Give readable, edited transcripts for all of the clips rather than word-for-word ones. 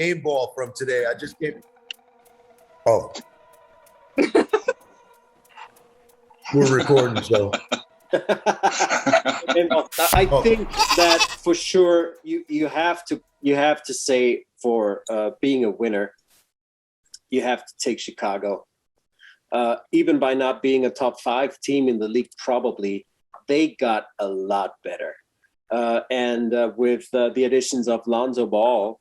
game ball from today. I just gave. Oh, we're recording, so. I think that for sure you have to say for being a winner, you have to take Chicago. Even by not being a top 5 team in the league, probably they got a lot better. And with the additions of Lonzo Ball,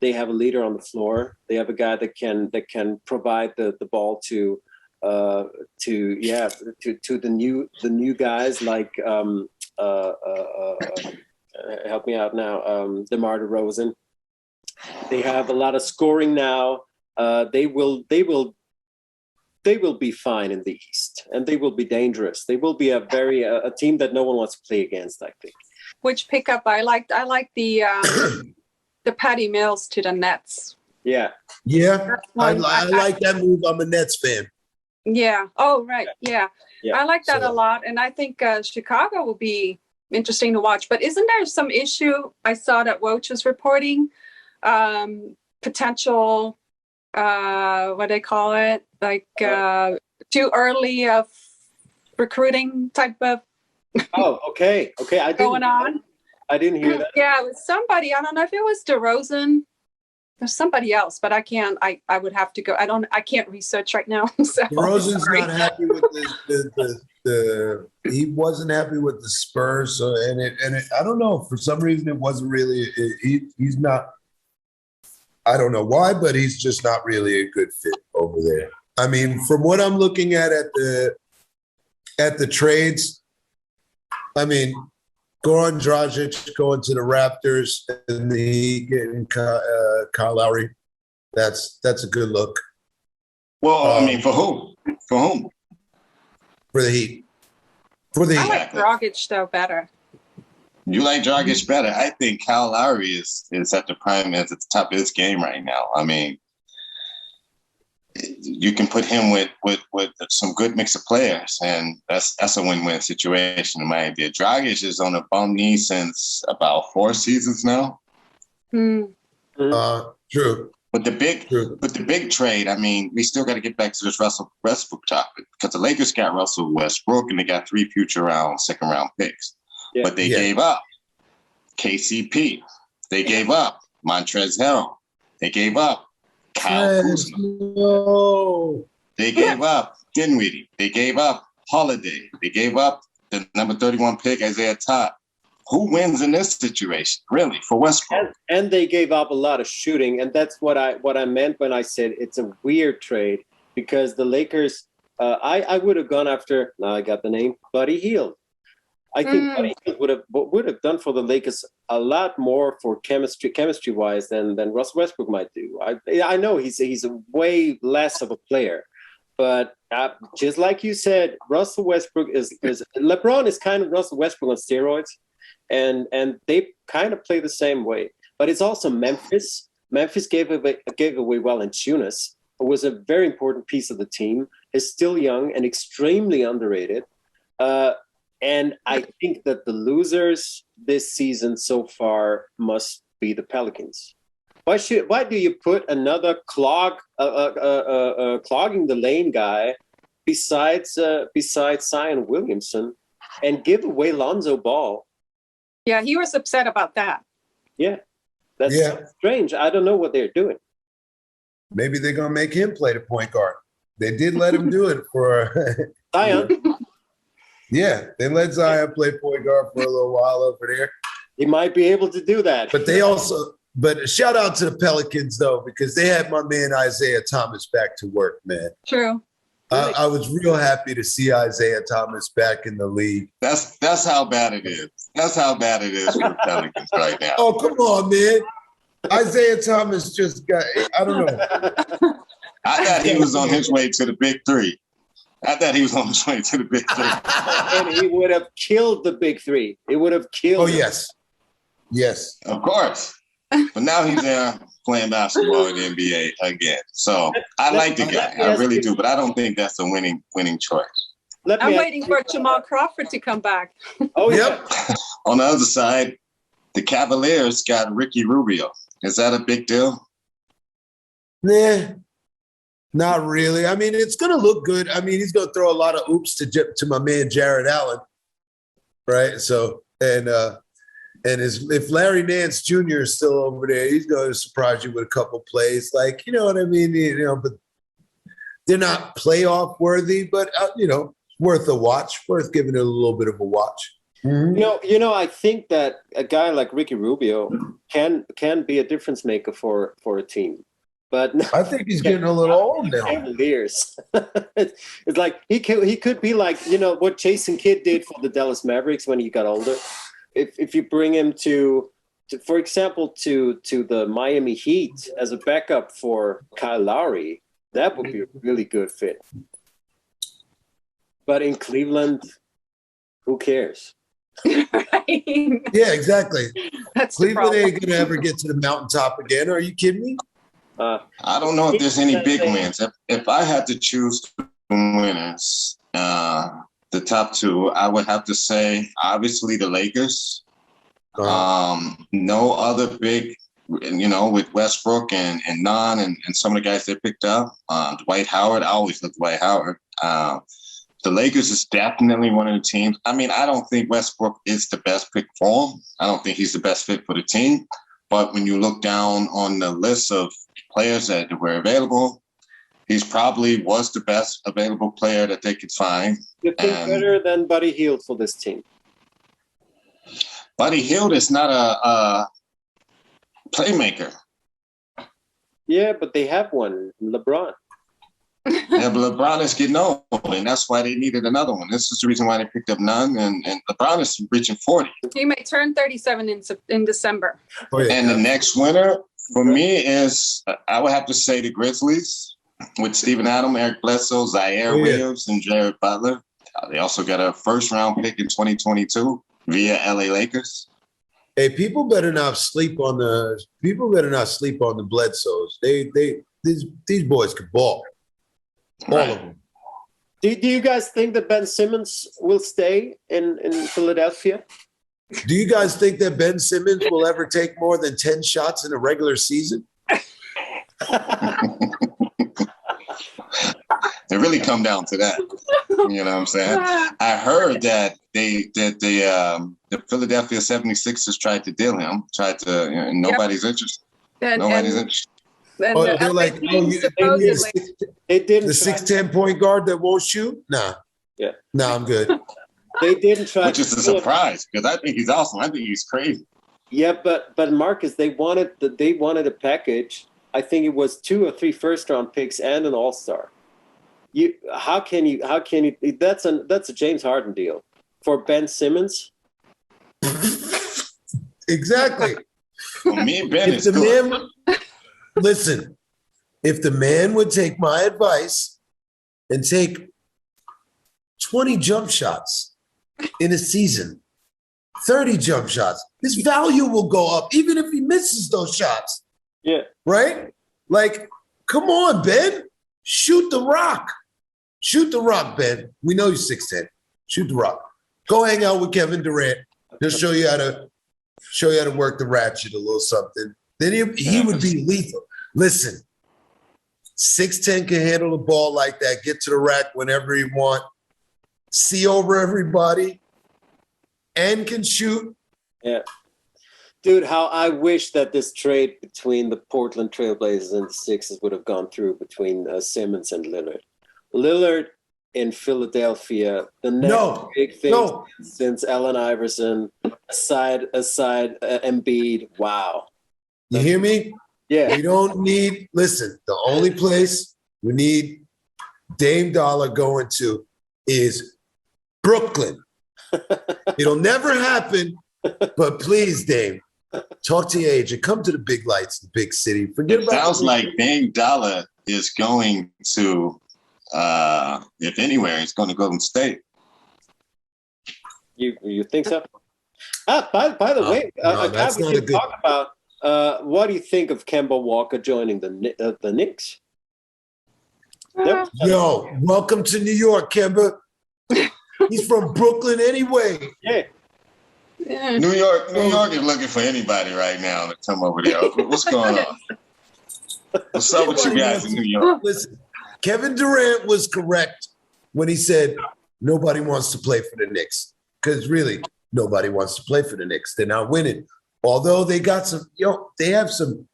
they have a leader on the floor. They have a guy that can provide the ball to the new guys like help me out now, DeMar DeRozan. They have a lot of scoring now. They will be fine in the East, and they will be dangerous. They will be a team that no one wants to play against, I think. Which pickup I liked? I like the Patty Mills to the Nets. Yeah. I like that move. I'm a Nets fan. Yeah. Oh, right. Yeah. I like that a lot. And I think Chicago will be interesting to watch. But isn't there some issue? I saw that Woj was reporting potential, what they call it, like too early of recruiting type of. Oh, okay. I didn't hear that. Yeah, it was somebody. I don't know if it was DeRozan. There's somebody else, but I can't. I would have to go. I can't research right now. So, DeRozan's not happy with the he wasn't happy with the Spurs. So and it I don't know, for some reason it wasn't really. He's not. I don't know why, but he's just not really a good fit over there. I mean, from what I'm looking at the trades, I mean, Goran Dragic going to the Raptors and the Heat getting Kyle Lowry. That's a good look. Well, I mean, for whom? For whom? For the Heat. I like Dragic though better. You like Dragic better. I think Kyle Lowry is at the prime, at the top of his game right now. I mean, you can put him with some good mix of players, and that's a win-win situation in my idea. Dragic is on a bum knee since about 4 seasons now. True. With the big trade, I mean, we still got to get back to this Russell Westbrook topic, because the Lakers got Russell Westbrook and they got 3 future second round picks. Yeah. But they gave up KCP. They gave up Montrezl Harrell. They gave up Kyle Kuzma. No. They gave up Dinwiddie. They gave up Holiday. They gave up the number 31 pick, Isaiah Todd. Who wins in this situation, really, for Westbrook? And they gave up a lot of shooting, and that's what I meant when I said it's a weird trade, because the Lakers, I would have gone after, now I got the name, Buddy Hield. I think Buddy Hield would have done for the Lakers a lot more for chemistry-wise than Russell Westbrook might do. I know he's a way less of a player, but just like you said, Russell Westbrook is LeBron is kind of Russell Westbrook on steroids. And they kind of play the same way, but it's also Memphis. Memphis gave away Valanciunas, who was a very important piece of the team. Is still young and extremely underrated. And I think that the losers this season so far must be the Pelicans. Why do you put another clogging the lane guy besides Zion Williamson and give away Lonzo Ball? Yeah, he was upset about that. Yeah, that's strange. I don't know what they're doing. Maybe they're going to make him play the point guard. They did let him do it for Zion. Yeah, they let Zion play point guard for a little while over there. He might be able to do that. But shout out to the Pelicans, though, because they had my man Isaiah Thomas back to work, man. True. I was real happy to see Isaiah Thomas back in the league. That's how bad it is. That's how bad it is for the Pelicans right now. Oh, come on, man. Isaiah Thomas just got, I don't know. I thought he was on his way to the big 3. And he would have killed the big 3. It would have killed him. Yes. Of course. But now he's there playing basketball in the NBA again. So I like the guy. I really do. But I don't think that's a winning choice. I'm waiting for Jamal Crawford to come back. Oh, yeah. On the other side, the Cavaliers got Ricky Rubio. Is that a big deal? Nah, not really. I mean, it's going to look good. I mean, he's going to throw a lot of oops to my man Jared Allen, right? So, if Larry Nance Jr. is still over there, he's going to surprise you with a couple plays. Like, you know what I mean? But they're not playoff worthy, but, worth a watch, worth giving it a little bit of a watch. Mm-hmm. I think that a guy like Ricky Rubio can be a difference maker for a team. But I think he's getting a little old now. Cavaliers. It's like he could be like, what Jason Kidd did for the Dallas Mavericks when he got older. If you bring him to for example, to the Miami Heat as a backup for Kyle Lowry, that would be a really good fit. But in Cleveland, who cares? Right. Yeah, exactly. That's Cleveland ain't gonna ever get to the mountaintop again. Are you kidding me? I don't know if there's any big wins. If I had to choose winners, the top two, I would have to say obviously the Lakers. No other big, with Westbrook and Nunn and some of the guys they picked up. Dwight Howard, I always look Dwight Howard. The Lakers is definitely one of the teams. I mean, I don't think Westbrook is the best pick for him. I don't think he's the best fit for the team. But when you look down on the list of players that were available, he's probably was the best available player that they could find. You think better than Buddy Hield for this team? Buddy Hield is not a playmaker. Yeah, but they have one, LeBron. Yeah, but LeBron is getting old, and that's why they needed another one. This is the reason why they picked up Nunn, and LeBron is reaching 40. He may turn 37 in December. Oh, yeah. And the next winner for me is, I would have to say the Grizzlies with Steven Adams, Eric Bledsoe, Zaire Williams, and Jared Butler. They also got a first-round pick in 2022 via LA Lakers. Hey, people better not sleep on the Bledsoes. These boys could ball. All of them. Do you guys think that Ben Simmons will stay in Philadelphia? Do you guys think that Ben Simmons will ever take more than 10 shots in a regular season? It really come down to that. You know what I'm saying? I heard that the Philadelphia 76ers tried to deal him, nobody's interested. Nobody's interested. They're like, they didn't. The 6'10" point guard that won't shoot? Nah. Yeah. Nah, I'm good. They didn't try. Which is a surprise because I think he's awesome. I think he's crazy. Yeah, but Marcus, they wanted a package. I think it was 2 or 3 first-round picks and an All-Star. How can you? That's a James Harden deal for Ben Simmons. Exactly. Well, me and Ben is good. Listen, if the man would take my advice and take 20 jump shots in a season, 30 jump shots, his value will go up, even if he misses those shots. Yeah. Right? Like, come on, Ben. Shoot the rock. Shoot the rock, Ben. We know you're 6'10". Shoot the rock. Go hang out with Kevin Durant. He'll show you how to work the ratchet a little something. Then he would be lethal. Listen, 6'10" can handle the ball like that, get to the rack whenever he want, see over everybody, and can shoot. Yeah. Dude, how I wish that this trade between the Portland Trailblazers and the Sixers would have gone through between Simmons and Lillard. Lillard in Philadelphia, the next big thing since Allen Iverson, aside Embiid. Wow. You hear me? Yeah. We don't need, listen, the only place we need Dame Dollar going to is Brooklyn. It'll never happen, but please, Dame, talk to your agent. Come to the big lights, the big city. Forget about it. Sounds like Dame Dollar is going to, if anywhere, he's going to Golden State. You think so? By the way, a guy we should talk about. What do you think of Kemba Walker joining the Knicks? Yo, welcome to New York, Kemba. He's from Brooklyn anyway. Yeah. New York is looking for anybody right now to come over there. What's going on? What's up with you guys in New York? Listen, Kevin Durant was correct when he said nobody wants to play for the Knicks. Because really, nobody wants to play for the Knicks. They're not winning. Although they got some, they had some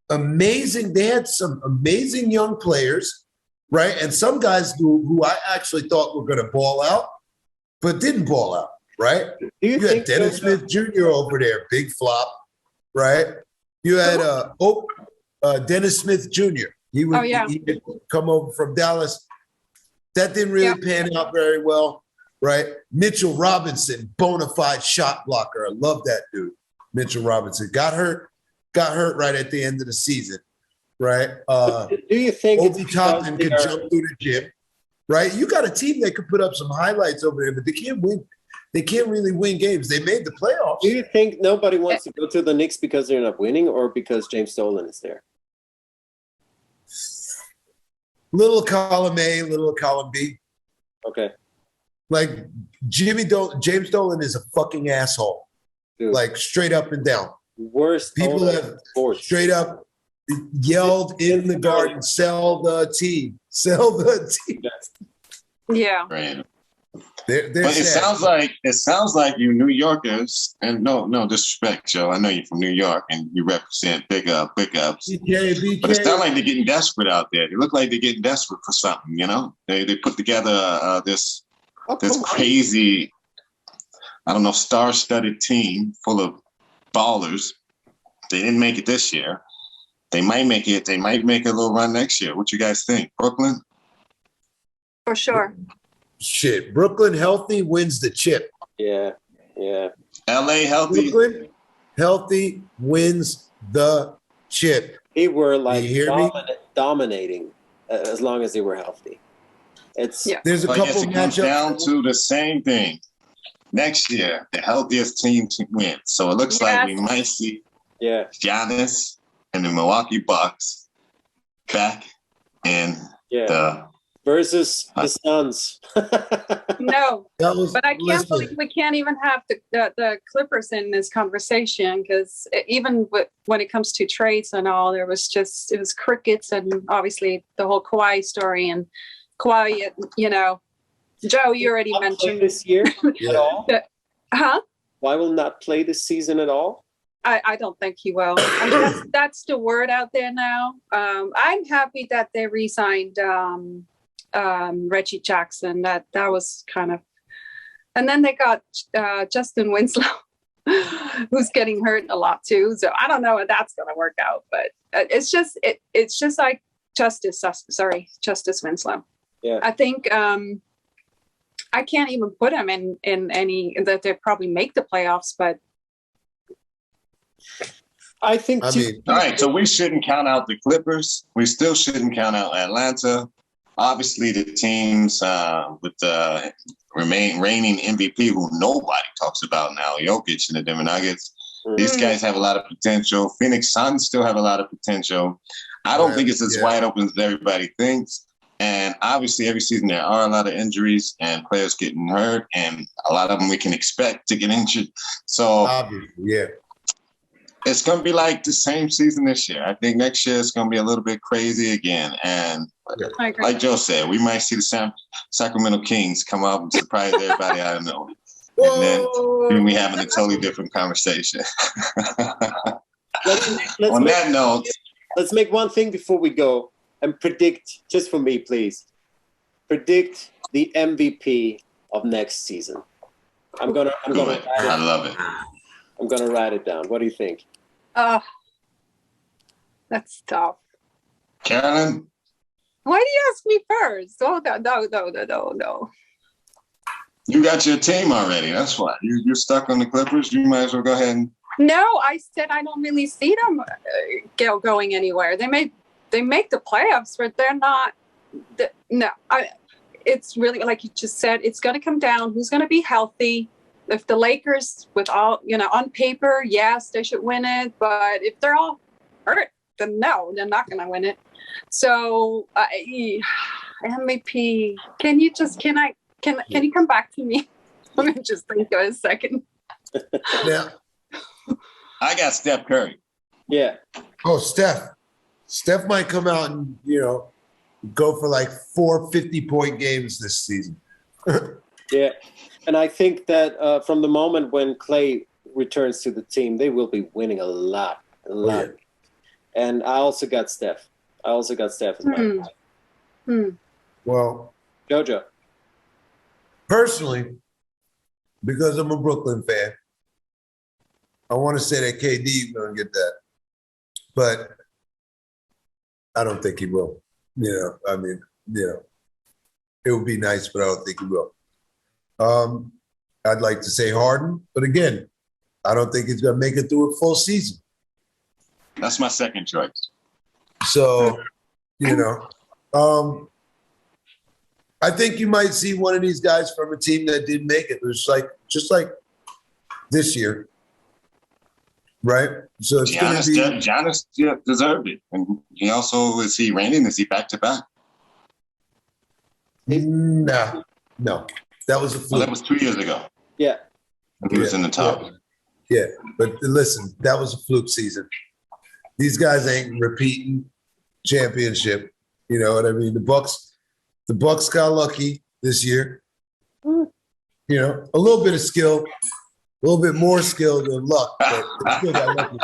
amazing young players, right? And some guys who I actually thought were going to ball out, but didn't ball out, right? You had Dennis Smith Jr. over there, big flop, right? You had Dennis Smith Jr. He would come over from Dallas. That didn't really pan out very well, right? Mitchell Robinson, bona fide shot blocker. I love that dude. Mitchell Robinson got hurt right at the end of the season, right? Do you think Obi Toppin could jump through the gym, right? You got a team that could put up some highlights over there, but they can't win. They can't really win games. They made the playoffs. Do you think nobody wants to go to the Knicks because they're not winning or because James Dolan is there? Little column A, little column B. Okay. Like James Dolan is a fucking asshole. Dude. Like straight up and down. Worst people have straight up yelled in the garden, sell the team. Yeah. Right. They're but sad. it sounds like you New Yorkers, and no disrespect, Joe. I know you're from New York and you represent big ups. BK. But it sounds like they're getting desperate out there. They look like they're getting desperate for something, you know? They put together this crazy, I don't know, star-studded team full of ballers. They didn't make it this year. They might make it. They might make a little run next year. What you guys think? Brooklyn? For sure. Shit. Brooklyn healthy wins the chip. Yeah. LA healthy? Brooklyn healthy wins the chip. They were like dominating as long as they were healthy. There's a couple it comes down to the same thing. Next year, the healthiest team wins. So it looks like we might see Giannis and the Milwaukee Bucks back in the versus the Suns. No, but I can't believe we can't even have the Clippers in this conversation because even when it comes to trades and all, it was crickets, and obviously the whole Kawhi story and Kawhi, Joe, you already mentioned this year at all. Why will not play this season at all? I don't think he will. I mean, that's the word out there now. I'm happy that they re-signed Reggie Jackson. That was kind of, and then they got Justin Winslow, who's getting hurt a lot too. So I don't know if that's going to work out, but it's just like Justice Winslow. Yeah, I think I can't even put him in any that they probably make the playoffs, but I think. All right, so we shouldn't count out the Clippers. We still shouldn't count out Atlanta. Obviously, the teams with the reigning MVP, who nobody talks about now, Jokic and the Denver Nuggets. Mm-hmm. These guys have a lot of potential. Phoenix Suns still have a lot of potential. I don't think it's as wide open as everybody thinks. And obviously, every season there are a lot of injuries and players getting hurt, and a lot of them we can expect to get injured. So, obviously, it's going to be like the same season this year. I think next year it's going to be a little bit crazy again. And like Joe said, we might see the Sacramento Kings come up and surprise everybody out of nowhere. And then we having a totally different conversation. That note, let's make one thing before we go and predict, just for me, please. Predict the MVP of next season. I'm gonna I love it. I'm gonna write it down. What do you think? That's tough. Caroline? Why do you ask me first? Oh, no. You got your team already. That's why. You're stuck on the Clippers. You might as well go ahead and... No, I said I don't really see them going anywhere. They make the playoffs, but they're not. It's really, like you just said, it's going to come down. Who's going to be healthy? If the Lakers, with all, on paper, yes, they should win it. But if they're all hurt, then no, they're not going to win it. So MVP, can you come back to me? Let me just think for a second. Yeah. I got Steph Curry. Yeah. Oh, Steph Steph might come out and, go for like 4 50-point games this season. Yeah. And I think that from the moment when Clay returns to the team, they will be winning a lot. Yeah. And I also got Steph. As my Well, JoJo. personally, because I'm a Brooklyn fan, I want to say that KD is going to get that. But I don't think he will. It would be nice, but I don't think he will. I'd like to say Harden, but again, I don't think he's going to make it through a full season. That's my second choice. So, I think you might see one of these guys from a team that didn't make it. It's just like this year, right? So it's going to be. Giannis deserved it, and he also is he reigning? Is he back to back? No, that was a fluke. Well, that was 2 years ago. Yeah, He was in the top. Yeah, but listen, that was a fluke season. These guys ain't repeating championship. You know what I mean? The Bucks got lucky this year. A little bit of skill, a little bit more skill than luck, but they still got lucky.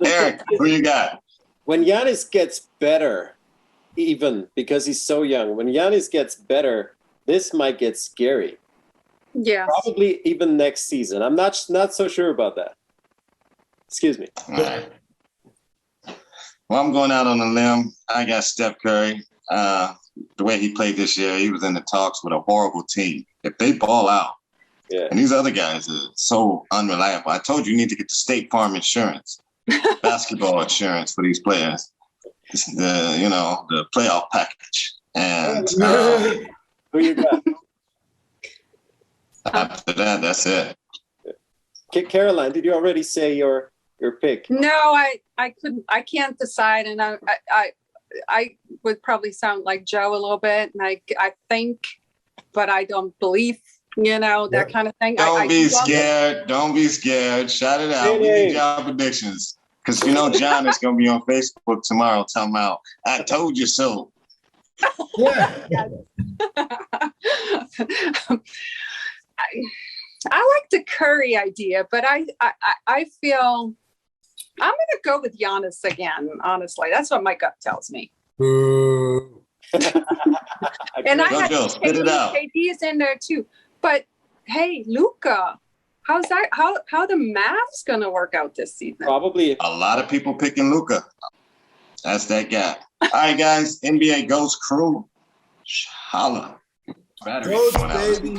Eric, who you got? when Giannis gets better, even because he's so young, when Giannis gets better, this might get scary. Yeah. Probably even next season. I'm not so sure about that. Excuse me. All right. Well, I'm going out on a limb. I got Steph Curry. The way he played this year, he was in the talks with a horrible team. If they ball out, and these other guys are so unreliable. I told you need to get the State Farm insurance, basketball insurance for these players. The playoff package. And who you got? After that, that's it. Caroline, did you already say your pick? No, I couldn't. I can't decide, and I would probably sound like Joe a little bit, and I think, but I don't believe. That kind of thing. Don't be scared. Don't be scared. Shout it out. We need your predictions. Because John is going to be on Facebook tomorrow talking about, I told you so. Yeah. I like the Curry idea, but I feel I'm going to go with Giannis again, honestly. That's what my gut tells me. Boo. And I had KD is in there too. But hey, Luka, how's that? How the math's gonna work out this season? Probably a lot of people picking Luka. That's that guy. All right, guys. NBA Ghost Crew. Holla. Ghost, baby.